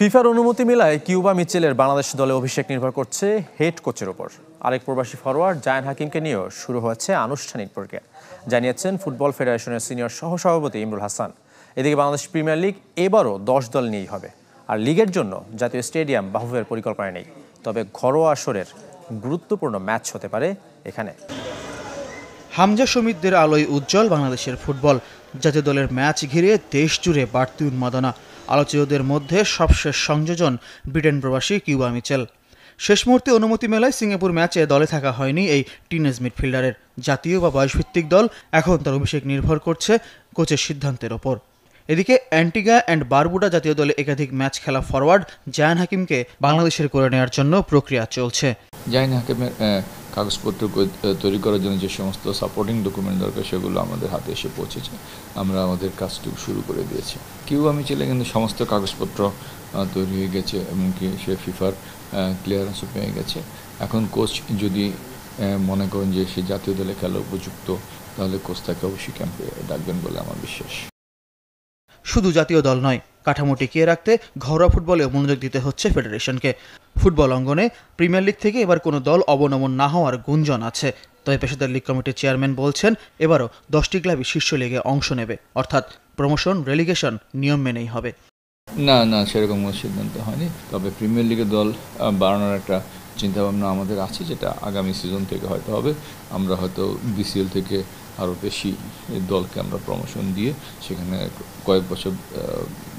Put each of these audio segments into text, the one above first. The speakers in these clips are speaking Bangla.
ফিফার অনুমতি মেলায় কিউবা মিচেলের বাংলাদেশ দলে অভিষেক নির্ভর করছে হেড কোচের ওপর। আরেক প্রবাসী ফরোয়ার্ড জায়ান হাকিমকে নিয়েও শুরু হয়েছে আনুষ্ঠানিক প্রক্রিয়া, জানিয়েছেন ফুটবল ফেডারেশনের সিনিয়র সহসভাপতি ইমরুল হাসান। এদিকে বাংলাদেশ প্রিমিয়ার লিগ এবারও 10 দল নিয়েই হবে, আর লিগের জন্য জাতীয় স্টেডিয়াম বাফুফের পরিকল্পনা নেই। তবে ঘরোয়া আসরের গুরুত্বপূর্ণ ম্যাচ হতে পারে এখানে। হামজা সমিতদের আলোয় উজ্জ্বল বাংলাদেশের ফুটবল। জাতীয় দলের ম্যাচ ঘিরে দেশ জুড়ে বাড়তি উন্মাদনা। আলোচিতদের মধ্যে সবশেষ সংযোজন ব্রিটেন প্রবাসী কিউবা মিচেল। শেষ মুহূর্তে অনুমতি মেলায় সিঙ্গাপুর ম্যাচে দলে থাকা হয়নি এই টিনেজ মিডফিল্ডারের। জাতীয় বা বয়সভিত্তিক দল এখন তার অভিষেক নির্ভর করছে কোচের সিদ্ধান্তের ওপর। এদিকে অ্যান্টিগা অ্যান্ড বারবুডা জাতীয় দলে একাধিক ম্যাচ খেলা ফরওয়ার্ড জায়ান হাকিমকে বাংলাদেশের করে নেওয়ার জন্য প্রক্রিয়া চলছে। জায়ান হাকিমের কাগজপত্র তৈরি করার জন্য যে সমস্ত সাপোর্টিং ডকুমেন্ট দরকার সেগুলো আমাদের হাতে এসে পৌঁছেছে। আমরা আমাদের কাজটুকু শুরু করে দিয়েছি। কিউবা মিচেলে কিন্তু সমস্ত কাগজপত্র তৈরি হয়ে গেছে, এমনকি সে ফিফার ক্লিয়ারেন্সও পেয়ে গেছে। এখন কোচ যদি মনে করেন যে সে জাতীয় দলে খেলা উপযুক্ত, তাহলে কোচ তাকে অবশ্যই ক্যাম্পে ডাকবেন বলে আমার বিশ্বাস। শুধু জাতীয় দল নয়, কাঠামো টিকিয়ে রাখতে ঘরোয়া ফুটবলেও মনোযোগ দিতে হচ্ছে ফেডারেশনকে। ফুটবল অঙ্গনে প্রিমিয়ার লিগ থেকে এবার কোনো দল অবনমন না হওয়ার গুঞ্জন আছে। তবে পেশাদার লিগ কমিটির চেয়ারম্যান বলছেন, এবারও 10টি ক্লাবই শীর্ষ লিগে অংশ নেবে, অর্থাৎ প্রমোশন রেলিগেশন নিয়ম মেনেই হবে। না, সেরকম কোনো সিদ্ধান্ত হয়নি। তবে প্রিমিয়ার লিগের দল বাড়ানোর একটা চিন্তাভাবনা আমাদের আছে, যেটা আগামী সিজন থেকে হয়তো হবে। আমরা হয়তো বিসিএল থেকে আরও বেশি দলকে আমরা প্রমোশন দিয়ে, সেখানে কয়েক বছর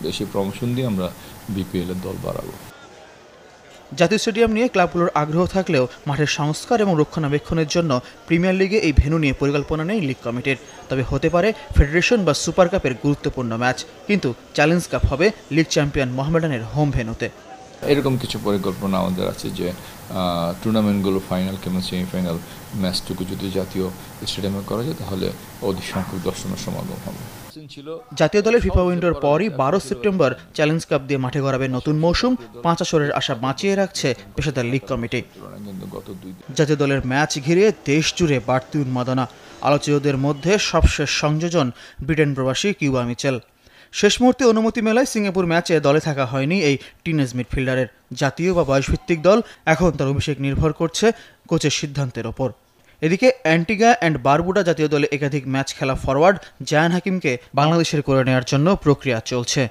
বেশি প্রমোশন দিয়ে আমরা বিপিএলের দল বাড়াবো। জাতীয় স্টেডিয়াম নিয়ে ক্লাবগুলোর আগ্রহ থাকলেও মাঠের সংস্কার এবং রক্ষণাবেক্ষণের জন্য প্রিমিয়ার লিগে এই ভেন্যু নিয়ে পরিকল্পনা নেই লিগ কমিটির। তবে হতে পারে ফেডারেশন বা সুপার কাপের গুরুত্বপূর্ণ ম্যাচ, কিন্তু চ্যালেঞ্জ কাপ হবে লিগ চ্যাম্পিয়ন মোহামেডানের হোম ভেন্যুতে। এরকম কিছু পরিকল্পনা আমাদের আছে যে টুর্নামেন্টগুলো ফাইনাল কিংবা সেমিফাইনাল ম্যাচটুকু যদি জাতীয় স্টেডিয়ামে করা যায়, তাহলে অধিক সংখ্যক দর্শনের সমাগম হবে। জাতীয় দলের ফিফা উইন্ডোর পরই 12 সেপ্টেম্বর চ্যালেঞ্জ কাপ দিয়ে মাঠে গড়াবে নতুন মৌসুম। 5 আসরের আশা বাঁচিয়ে রাখছে পেশাদার লিগ কমিটি। জাতীয় দলের ম্যাচ ঘিরে দেশ জুড়ে বাড়তি উন্মাদনা। আলোচিতদের মধ্যে সবশেষ সংযোজন ব্রিটেন প্রবাসী কিউবা মিচেল। শেষ মুহূর্তে অনুমতি মেলায় সিঙ্গাপুর ম্যাচে দলে থাকা হয়নি এই টিনেজ মিডফিল্ডারের। জাতীয় বা বয়সভিত্তিক দল এখন তার অভিষেক নির্ভর করছে কোচের সিদ্ধান্তের ওপর। এদিকে অ্যান্টিগা অ্যান্ড বারবুডা জাতীয় দলে একাধিক ম্যাচ খেলা ফরওয়ার্ড জায়ান হাকিমকে বাংলাদেশের করে নেওয়ার জন্য প্রক্রিয়া চলছে।